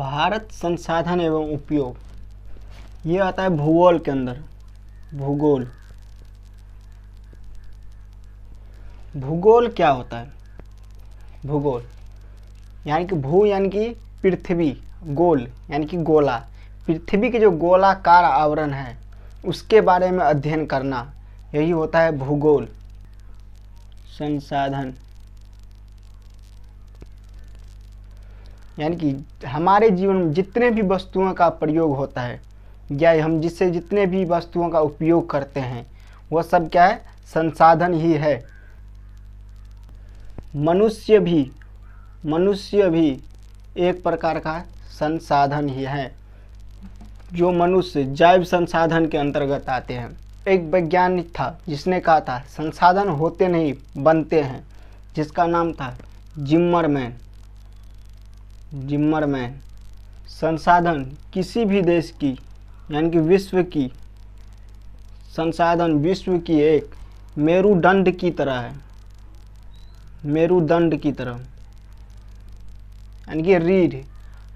भारत संसाधन एवं उपयोग, ये आता है भूगोल के अंदर। भूगोल, भूगोल क्या होता है? भूगोल यानी कि भू यानी कि पृथ्वी, गोल यानी कि गोला, पृथ्वी के जो गोलाकार आवरण है उसके बारे में अध्ययन करना, यही होता है भूगोल। संसाधन यानी कि हमारे जीवन में जितने भी वस्तुओं का प्रयोग होता है या हम जिससे जितने भी वस्तुओं का उपयोग करते हैं वह सब क्या है? संसाधन ही है। मनुष्य भी एक प्रकार का संसाधन ही है। जो मनुष्य जैव संसाधन के अंतर्गत आते हैं। एक वैज्ञानिक था जिसने कहा था संसाधन होते नहीं बनते हैं, जिसका नाम था जिम्मरमैन। संसाधन किसी भी देश की यानी कि विश्व की, संसाधन विश्व की एक मेरुदंड की तरह है। मेरुदंड की तरह यानी कि रीढ़।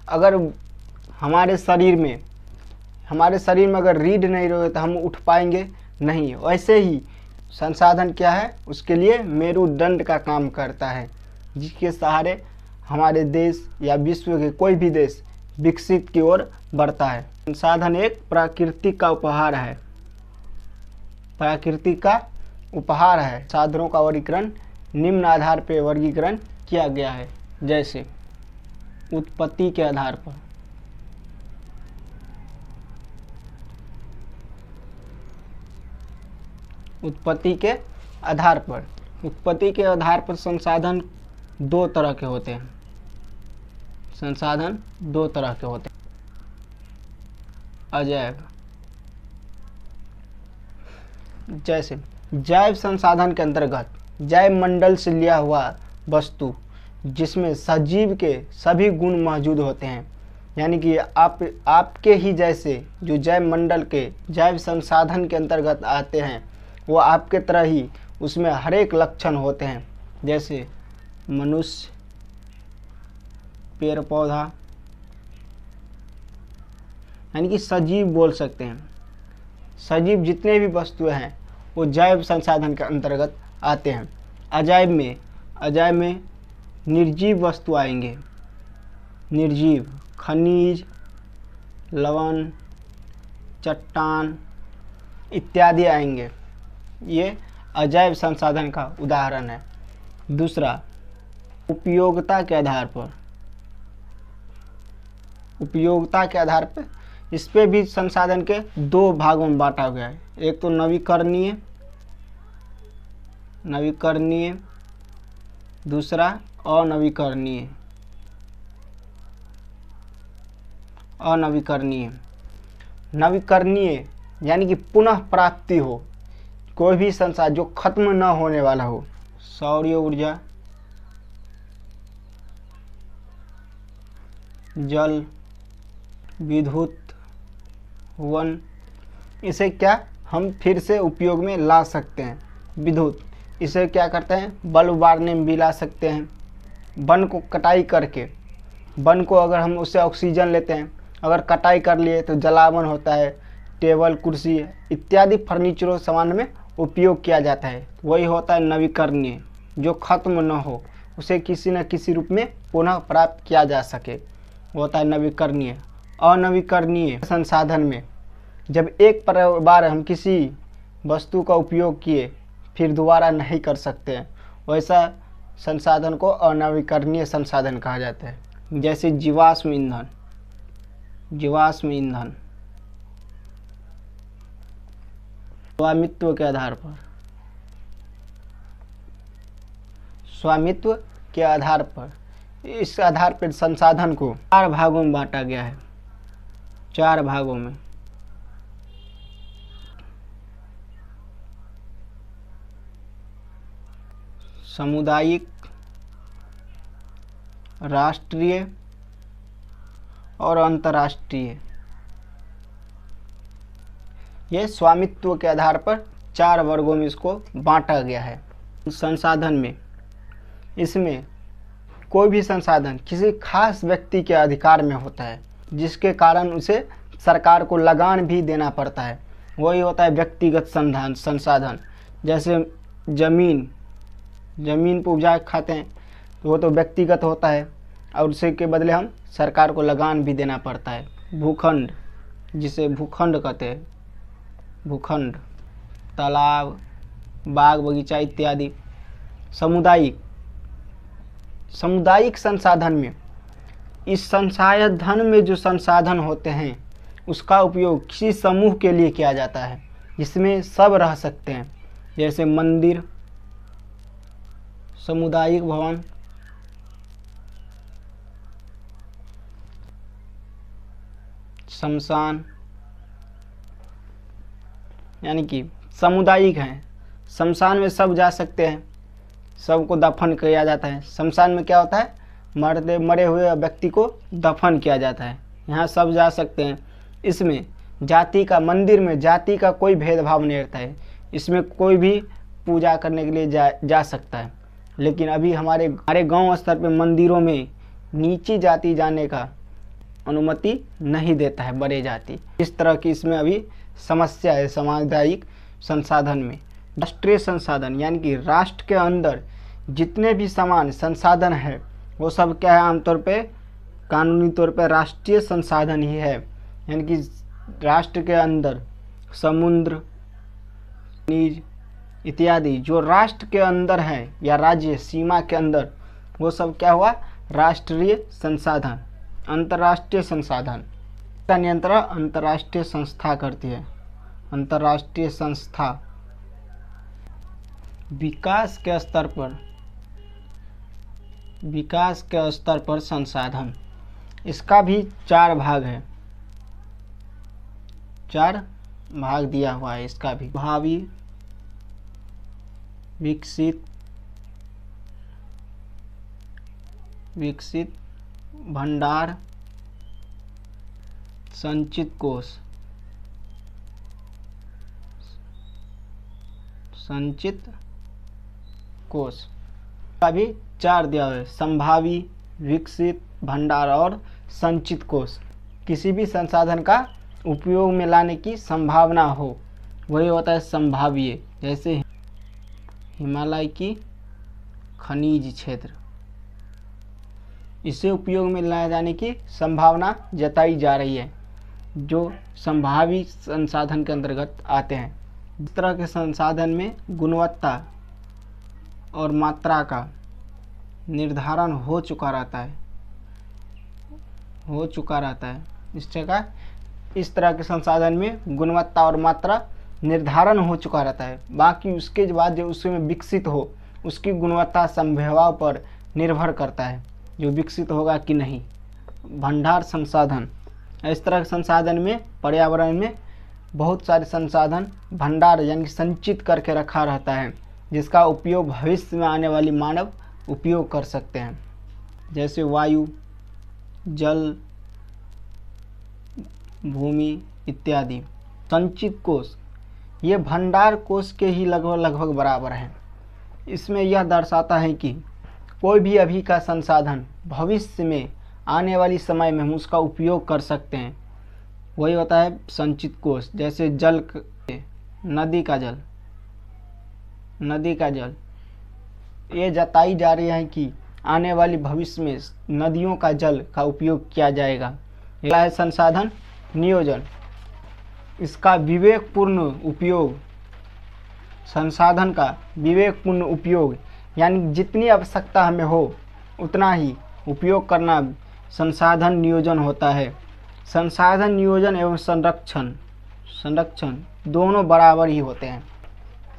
अगर हमारे शरीर में अगर रीढ़ नहीं रहे तो हम उठ पाएंगे नहीं। वैसे ही संसाधन क्या है? उसके लिए मेरुदंड का काम करता है, जिसके सहारे हमारे देश या विश्व के कोई भी देश विकसित की ओर बढ़ता है। संसाधन एक प्राकृतिक का उपहार है। साधनों का वर्गीकरण निम्न आधार पर वर्गीकरण किया गया है, जैसे उत्पत्ति के आधार पर, उत्पत्ति के आधार पर संसाधन दो तरह के होते हैं। अजैव, जैसे जैव संसाधन के अंतर्गत जैव मंडल से लिया हुआ वस्तु जिसमें सजीव के सभी गुण मौजूद होते हैं, यानी कि आपके ही जैसे जो जैव मंडल के जैव संसाधन के अंतर्गत आते हैं वो आपके तरह ही उसमें हर एक लक्षण होते हैं, जैसे मनुष्य, पेड़ पौधा, यानी कि सजीव बोल सकते हैं। सजीव जितने भी वस्तुएं हैं वो जैव संसाधन के अंतर्गत आते हैं। अजैव में निर्जीव वस्तु आएंगे। निर्जीव खनिज, लवण, चट्टान इत्यादि आएंगे। ये अजैव संसाधन का उदाहरण है। दूसरा, उपयोगिता के आधार पर इस पे भी संसाधन के दो भागों में बांटा गया है। एक तो नवीकरणीय, दूसरा अनवीकरणीय। नवीकरणीय यानी कि पुनः प्राप्ति हो, कोई भी संसाधन जो खत्म न होने वाला हो। सौर ऊर्जा, जल, विद्युत, वन, इसे क्या हम फिर से उपयोग में ला सकते हैं। विद्युत, इसे क्या करते हैं? बल्ब बारने में भी ला सकते हैं। वन को कटाई करके, वन को अगर हम उससे ऑक्सीजन लेते हैं, अगर कटाई कर लिए तो जलावन होता है। टेबल, कुर्सी इत्यादि फर्नीचरों सामान में उपयोग किया जाता है। वही होता है नवीकरणीय, जो खत्म न हो, उसे किसी न किसी रूप में पुनः प्राप्त किया जा सके, वो होता है नवीकरणीय। अनवीकरणीय संसाधन में जब एक बार हम किसी वस्तु का उपयोग किए फिर दोबारा नहीं कर सकते हैं, वैसा संसाधन को अनवीकरणीय संसाधन कहा जाता है। जैसे जीवाश्म ईंधन। स्वामित्व के आधार पर इस आधार पर संसाधन को 4 भागों में बांटा गया है। 4 भागों में। सामुदायिक, राष्ट्रीय और अंतर्राष्ट्रीय। ये स्वामित्व के आधार पर 4 वर्गों में इसको बांटा गया है। संसाधन में इसमें कोई भी संसाधन किसी खास व्यक्ति के अधिकार में होता है, जिसके कारण उसे सरकार को लगान भी देना पड़ता है। वही होता है व्यक्तिगत संसाधन। जैसे ज़मीन पर उपजा खाते हैं तो वो तो व्यक्तिगत होता है और उसे के बदले हम सरकार को लगान भी देना पड़ता है। भूखंड, जिसे भूखंड कहते हैं, भूखंड, तालाब, बाग बगीचा इत्यादि। सामुदायिक संसाधन में इस संसाधन में जो संसाधन होते हैं उसका उपयोग किसी समूह के लिए किया जाता है जिसमें सब रह सकते हैं। जैसे मंदिर, सामुदायिक भवन, शमशान, यानी कि सामुदायिक हैं। शमशान में सब जा सकते हैं, सबको दफन किया जाता है। शमशान में क्या होता है, मरे हुए व्यक्ति को दफन किया जाता है। यहाँ सब जा सकते हैं। इसमें जाति का, मंदिर में जाति का कोई भेदभाव नहीं रहता है, इसमें कोई भी पूजा करने के लिए जा सकता है। लेकिन अभी हमारे गांव स्तर पे मंदिरों में नीची जाति जाने का अनुमति नहीं देता है, बड़े जाति। इस तरह की इसमें अभी समस्या है सामुदायिक संसाधन में। राष्ट्रीय संसाधन, यानी कि राष्ट्र के अंदर जितने भी समान संसाधन है वो सब क्या है, आमतौर पे कानूनी तौर पे राष्ट्रीय संसाधन ही है। यानी कि राष्ट्र के अंदर समुद्र, खनिज इत्यादि जो राष्ट्र के अंदर है या राज्य सीमा के अंदर, वो सब क्या हुआ, राष्ट्रीय संसाधन। अंतर्राष्ट्रीय संसाधन का नियंत्रण अंतर्राष्ट्रीय संस्था करती है। अंतर्राष्ट्रीय संस्था विकास के स्तर पर संसाधन, इसका भी 4 भाग है, 4 भाग दिया हुआ है इसका भी। भावी, विकसित, भंडार, संचित कोष का भी 4 दिया हुआ है। संभावी, विकसित, भंडार और संचित कोष। किसी भी संसाधन का उपयोग में लाने की संभावना हो, वही होता है संभाव्य। जैसे हिमालय की खनिज क्षेत्र, इसे उपयोग में लाए जाने की संभावना जताई जा रही है, जो संभावी संसाधन के अंतर्गत आते हैं। इस तरह के संसाधन में गुणवत्ता और मात्रा का निर्धारण हो चुका रहता है। इस तरह के संसाधन में गुणवत्ता और मात्रा निर्धारण हो चुका रहता है। बाकी उसके बाद जो उसमें विकसित हो, उसकी गुणवत्ता संभावना पर निर्भर करता है, जो विकसित होगा कि नहीं। भंडार संसाधन, इस तरह के संसाधन में पर्यावरण में बहुत सारे संसाधन भंडार यानी संचित करके रखा रहता है, जिसका उपयोग भविष्य में आने वाली मानव उपयोग कर सकते हैं। जैसे वायु, जल, भूमि इत्यादि। संचित कोष, ये भंडार कोष के ही लगभग बराबर है। इसमें यह दर्शाता है कि कोई भी अभी का संसाधन भविष्य में आने वाली समय में हम उसका उपयोग कर सकते हैं, वही होता है संचित कोष। जैसे जल, नदी का जल, ये जताई जा रही है कि आने वाली भविष्य में नदियों का जल का उपयोग किया जाएगा। यह है संसाधन नियोजन। इसका विवेकपूर्ण उपयोग, संसाधन का विवेकपूर्ण उपयोग, यानी जितनी आवश्यकता हमें हो उतना ही उपयोग करना संसाधन नियोजन होता है। संसाधन नियोजन एवं संरक्षण दोनों बराबर ही होते हैं।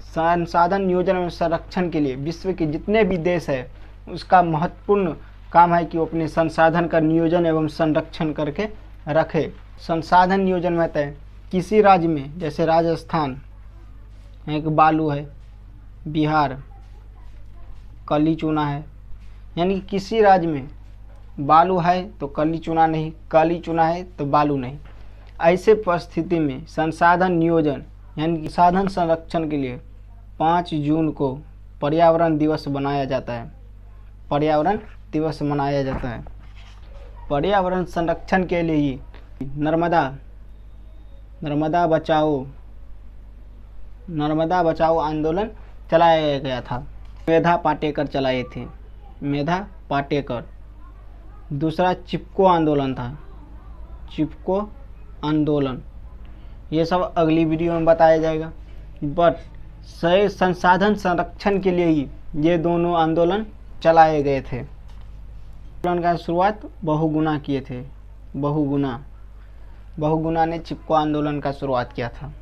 संसाधन नियोजन एवं संरक्षण के लिए विश्व के जितने भी देश है, उसका महत्वपूर्ण काम है कि वो अपने संसाधन का नियोजन एवं संरक्षण करके रखे। संसाधन नियोजन में होता है किसी राज्य में, जैसे राजस्थान एक बालू है, बिहार कली चूना है, यानी किसी राज्य में बालू है तो कली चूना नहीं, कली चूना है तो बालू नहीं। ऐसे परिस्थिति में संसाधन नियोजन यानी संसाधन संरक्षण के लिए 5 जून को पर्यावरण दिवस बनाया जाता है। पर्यावरण दिवस मनाया जाता है। पर्यावरण संरक्षण के लिए नर्मदा बचाओ आंदोलन चलाया गया था। मेधा पाटेकर चलाए थे, मेधा पाटेकर। दूसरा चिपको आंदोलन था, चिपको आंदोलन। ये सब अगली वीडियो में बताया जाएगा। बट सही संसाधन संरक्षण के लिए ही ये दोनों आंदोलन चलाए गए थे। आंदोलन का शुरुआत बहुगुणा किए थे, बहुगुणा ने चिपको आंदोलन का शुरुआत किया था।